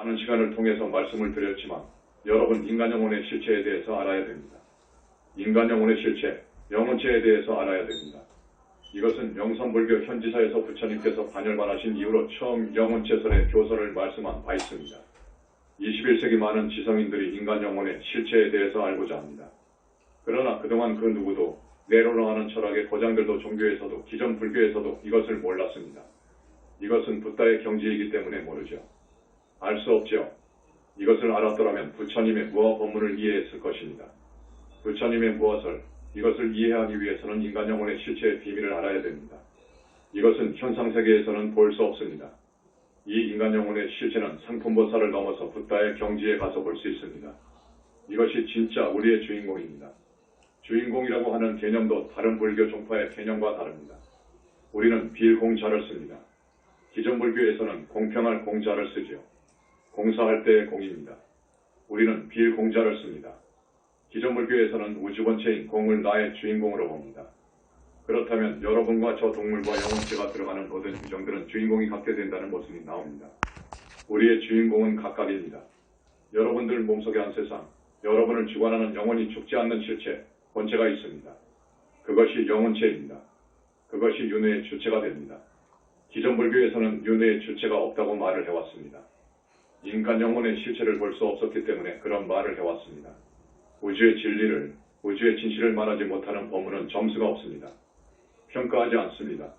많은 시간을 통해서 말씀을 드렸지만 여러분 인간 영혼의 실체에 대해서 알아야 됩니다. 인간 영혼의 실체, 영혼체에 대해서 알아야 됩니다. 이것은 영성불교 현지사에서 부처님께서 반열반하신 이후로 처음 영혼체설의 교설을 말씀한 바 있습니다. 21세기 많은 지성인들이 인간 영혼의 실체에 대해서 알고자 합니다. 그러나 그동안 그 누구도 네로라 하는 철학의 고장들도 종교에서도 기존 불교에서도 이것을 몰랐습니다. 이것은 붓다의 경지이기 때문에 모르죠. 알 수 없죠. 이것을 알았더라면 부처님의 무어 법문을 이해했을 것입니다. 부처님의 무엇을 이것을 이해하기 위해서는 인간 영혼의 실체의 비밀을 알아야 됩니다. 이것은 현상세계에서는 볼 수 없습니다. 이 인간 영혼의 실체는 상품보살을 넘어서 붓다의 경지에 가서 볼 수 있습니다. 이것이 진짜 우리의 주인공입니다. 주인공이라고 하는 개념도 다른 불교 종파의 개념과 다릅니다. 우리는 빌공자를 씁니다. 기존 불교에서는 공평할 공자를 쓰죠. 공사할 때의 공입니다. 우리는 빌공자를 씁니다. 기존 불교에서는 우주본체인 공을 나의 주인공으로 봅니다. 그렇다면 여러분과 저 동물과 영혼체가 들어가는 모든 유정들은 주인공이 갖게 된다는 모습이 나옵니다. 우리의 주인공은 각각입니다. 여러분들 몸속에 한 세상, 여러분을 주관하는 영원히 죽지 않는 실체, 본체가 있습니다. 그것이 영혼체입니다. 그것이 윤회의 주체가 됩니다. 기존 불교에서는 윤회의 주체가 없다고 말을 해왔습니다. 인간 영혼의 실체를 볼 수 없었기 때문에 그런 말을 해왔습니다. 우주의 진리를, 우주의 진실을 말하지 못하는 법문은 점수가 없습니다. 평가하지 않습니다.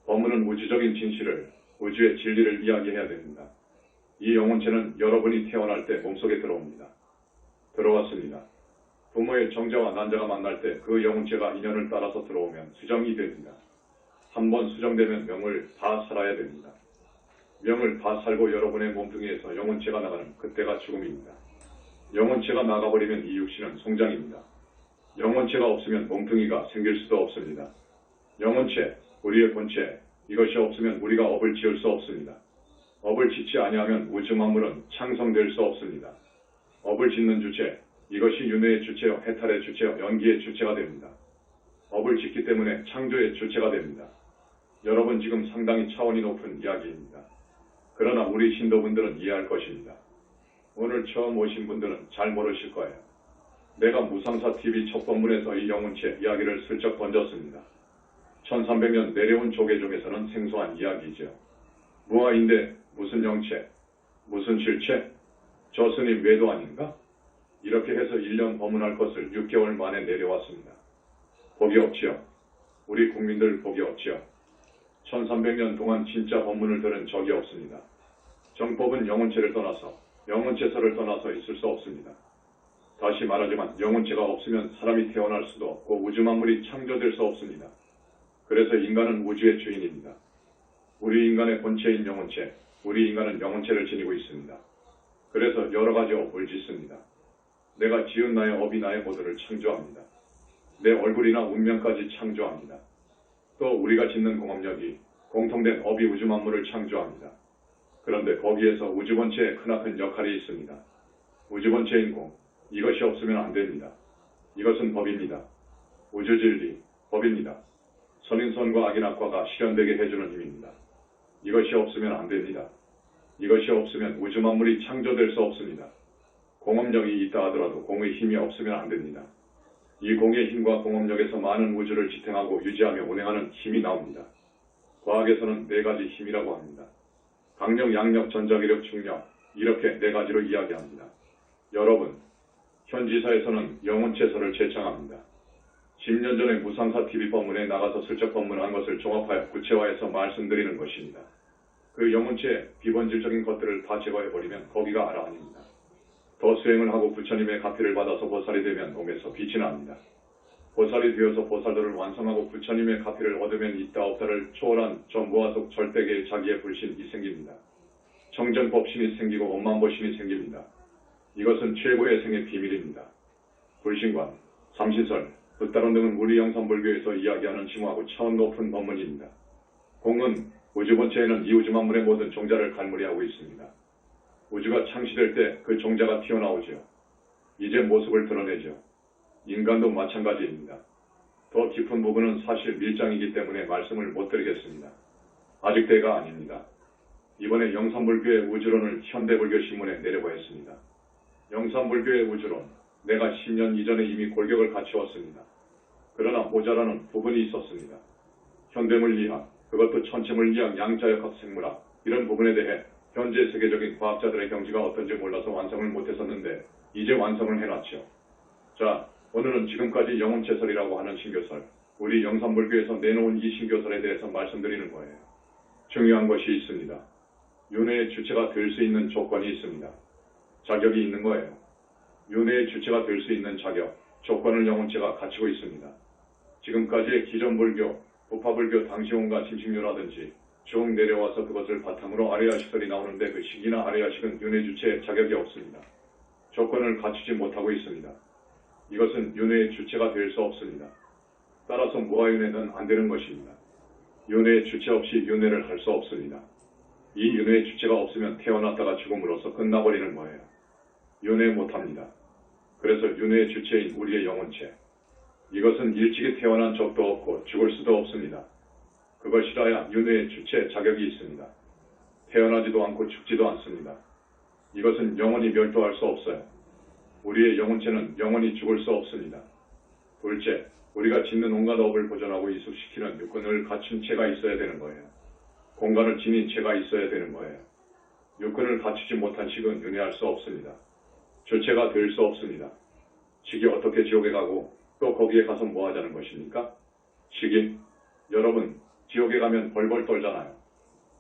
법문은 우주적인 진실을, 우주의 진리를 이야기해야 됩니다. 이 영혼체는 여러분이 태어날 때 몸속에 들어옵니다. 들어왔습니다. 부모의 정자와 난자가 만날 때 그 영혼체가 인연을 따라서 들어오면 수정이 됩니다. 한번 수정되면 명을 다 살아야 됩니다. 명을 다 살고 여러분의 몸뚱이에서 영혼체가 나가는 그때가 죽음입니다. 영혼체가 나가버리면 이 육신은 송장입니다. 영혼체가 없으면 몸뚱이가 생길 수도 없습니다. 영혼체, 우리의 본체, 이것이 없으면 우리가 업을 지을 수 없습니다. 업을 짓지 아니하면 우주 만물은 창성될 수 없습니다. 업을 짓는 주체, 이것이 윤회의 주체요, 해탈의 주체요, 연기의 주체가 됩니다. 업을 짓기 때문에 창조의 주체가 됩니다. 여러분 지금 상당히 차원이 높은 이야기입니다. 그러나 우리 신도분들은 이해할 것입니다. 오늘 처음 오신 분들은 잘 모르실 거예요. 내가 무상사TV 첫 본문에서 이 영혼체 이야기를 슬쩍 던졌습니다. 1300년 내려온 조계 중에서는 생소한 이야기죠. 무아인데 무슨 영체, 무슨 실체, 저 스님 외도 아닌가? 이렇게 해서 1년 법문할 것을 6개월 만에 내려왔습니다. 복이 없지요. 우리 국민들 복이 없지요. 1300년 동안 진짜 법문을 들은 적이 없습니다. 정법은 영혼체를 떠나서, 영혼체설을 떠나서 있을 수 없습니다. 다시 말하지만 영혼체가 없으면 사람이 태어날 수도 없고 우주 만물이 창조될 수 없습니다. 그래서 인간은 우주의 주인입니다. 우리 인간의 본체인 영혼체, 우리 인간은 영혼체를 지니고 있습니다. 그래서 여러 가지 업을 짓습니다. 내가 지은 나의 업이 나의 모두를 창조합니다. 내 얼굴이나 운명까지 창조합니다. 또 우리가 짓는 공업력이 공통된 업이 우주 만물을 창조합니다. 그런데 거기에서 우주본체의 크나큰 역할이 있습니다. 우주본체인 공, 이것이 없으면 안 됩니다. 이것은 법입니다. 우주진리, 법입니다. 선인선과 악인악과가 실현되게 해주는 힘입니다. 이것이 없으면 안 됩니다. 이것이 없으면 우주 만물이 창조될 수 없습니다. 공업력이 있다 하더라도 공의 힘이 없으면 안 됩니다. 이 공의 힘과 공업력에서 많은 우주를 지탱하고 유지하며 운행하는 힘이 나옵니다. 과학에서는 4가지 힘이라고 합니다. 강력, 양력, 전자기력, 중력, 이렇게 4가지로 이야기합니다. 여러분, 현지사에서는 영혼체설을 제창합니다. 10년 전에 무상사TV 법문에 나가서 슬쩍 법문한 것을 종합하여 구체화해서 말씀드리는 것입니다. 그 영혼체의 비본질적인 것들을 다 제거해버리면 거기가 아라한입니다. 더 수행을 하고 부처님의 가피를 받아서 보살이 되면 몸에서 빛이 납니다. 보살이 되어서 보살도를 완성하고 부처님의 가피를 얻으면 있다 없다를 초월한 저 무아속 절대계의 자기의 불신이 생깁니다. 청정법신이 생기고 원만보신이 생깁니다. 이것은 최고의 생의 비밀입니다. 불신관, 삼신설, 붓다론 등은 우리 영산불교에서 이야기하는 심오하고 차원 높은 법문입니다. 공은 우주본체에는 이 우주 만물의 모든 종자를 갈무리하고 있습니다. 우주가 창시될 때 그 종자가 튀어나오죠. 이제 모습을 드러내죠. 인간도 마찬가지입니다. 더 깊은 부분은 사실 밀장이기 때문에 말씀을 못 드리겠습니다. 아직 때가 아닙니다. 이번에 영산불교의 우주론을 현대불교신문에 내려보냈습니다. 영산불교의 우주론, 내가 10년 이전에 이미 골격을 갖추었습니다. 그러나 모자라는 부분이 있었습니다. 현대물리학, 그것도 천체물리학, 양자역학, 생물학 이런 부분에 대해 현재 세계적인 과학자들의 경지가 어떤지 몰라서 완성을 못했었는데 이제 완성을 해놨죠. 자, 오늘은 지금까지 영혼체설이라고 하는 신교설, 우리 영산불교에서 내놓은 이 신교설에 대해서 말씀드리는 거예요. 중요한 것이 있습니다. 윤회의 주체가 될 수 있는 조건이 있습니다. 자격이 있는 거예요. 윤회의 주체가 될 수 있는 자격, 조건을 영혼체가 갖추고 있습니다. 지금까지의 기존불교, 부파불교, 당시온과 심식류라든지 쭉 내려와서 그것을 바탕으로 아레아식설이 나오는데 그 식이나 아레아식은 윤회 주체의 자격이 없습니다. 조건을 갖추지 못하고 있습니다. 이것은 윤회의 주체가 될 수 없습니다. 따라서 무아윤회는 안 되는 것입니다. 윤회의 주체 없이 윤회를 할 수 없습니다. 이 윤회의 주체가 없으면 태어났다가 죽음으로써 끝나버리는 거예요. 윤회 못합니다. 그래서 윤회의 주체인 우리의 영혼체, 이것은 일찍이 태어난 적도 없고 죽을 수도 없습니다. 그것이라야 윤회의 주체 자격이 있습니다. 태어나지도 않고 죽지도 않습니다. 이것은 영원히 멸도할 수 없어요. 우리의 영혼체는 영원히 죽을 수 없습니다. 둘째, 우리가 짓는 온갖 업을 보존하고 이숙시키는 육근을 갖춘 체가 있어야 되는 거예요. 공간을 지닌 체가 있어야 되는 거예요. 육근을 갖추지 못한 식은 윤회할 수 없습니다. 주체가 될 수 없습니다. 식이 어떻게 지옥에 가고 또 거기에 가서 뭐 하자는 것입니까? 식이, 여러분 지옥에 가면 벌벌 떨잖아요.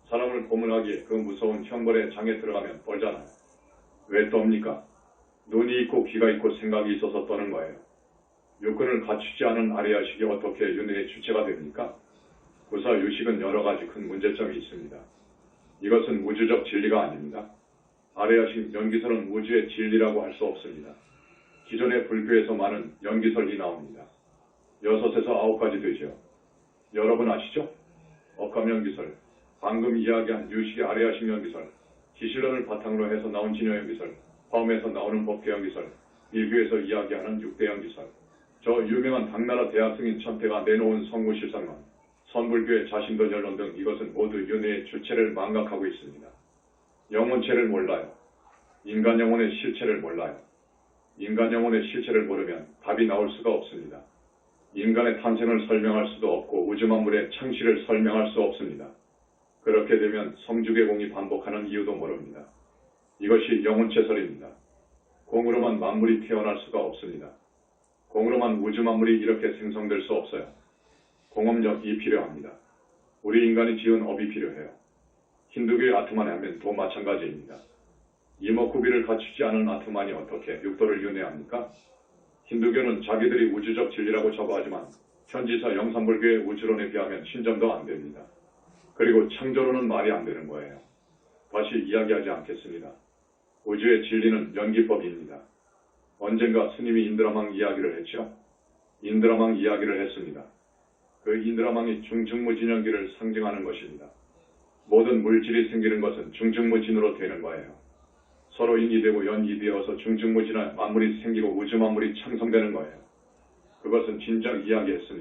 사람을 고문하기에 그 무서운 형벌의 장에 들어가면 떨잖아요. 왜 떱니까? 눈이 있고 귀가 있고 생각이 있어서 떠는 거예요. 육근을 갖추지 않은 아레아식이 어떻게 윤회의 주체가 됩니까? 구사유식은 여러 가지 큰 문제점이 있습니다. 이것은 우주적 진리가 아닙니다. 아레아식 연기설은 우주의 진리라고 할 수 없습니다. 기존의 불교에서 많은 연기설이 나옵니다. 6에서 9가지 되죠. 여러분 아시죠? 억감연기설, 방금 이야기한 유식의 아레아식 연기설, 기실론을 바탕으로 해서 나온 진여연기설, 화엄에서 나오는 법계연기설, 일교에서 이야기하는 육대연기설, 저 유명한 당나라 대학승인 천태가 내놓은 성구실상론, 선불교의 자신도전론 등 이것은 모두 윤회의 주체를 망각하고 있습니다. 영혼체를 몰라요. 인간 영혼의 실체를 몰라요. 인간 영혼의 실체를 모르면 답이 나올 수가 없습니다. 인간의 탄생을 설명할 수도 없고 우주만물의 창시를 설명할 수 없습니다. 그렇게 되면 성주개공이 반복하는 이유도 모릅니다. 이것이 영혼체설입니다. 공으로만 만물이 태어날 수가 없습니다. 공으로만 우주만물이 이렇게 생성될 수 없어요. 공업력이 필요합니다. 우리 인간이 지은 업이 필요해요. 힌두교의 아트만하면 또 마찬가지입니다. 이목구비를 갖추지 않은 아트만이 어떻게 육도를 윤회합니까? 힌두교는 자기들이 우주적 진리라고 자부하지만 현지사 영산불교의 우주론에 비하면 신점도 안 됩니다. 그리고 창조론은 말이 안 되는 거예요. 다시 이야기하지 않겠습니다. 우주의 진리는 연기법입니다. 언젠가 스님이 인드라망 이야기를 했죠. 인드라망 이야기를 했습니다. 그 인드라망이 중증무진연기를 상징하는 것입니다. 모든 물질이 생기는 것은 중증무진으로 되는 거예요. 서로 인이 되고 연이 되어서 중증무진한 만물이 생기고 우주만물이 창성되는 거예요. 그것은 진작 이야기했습니다.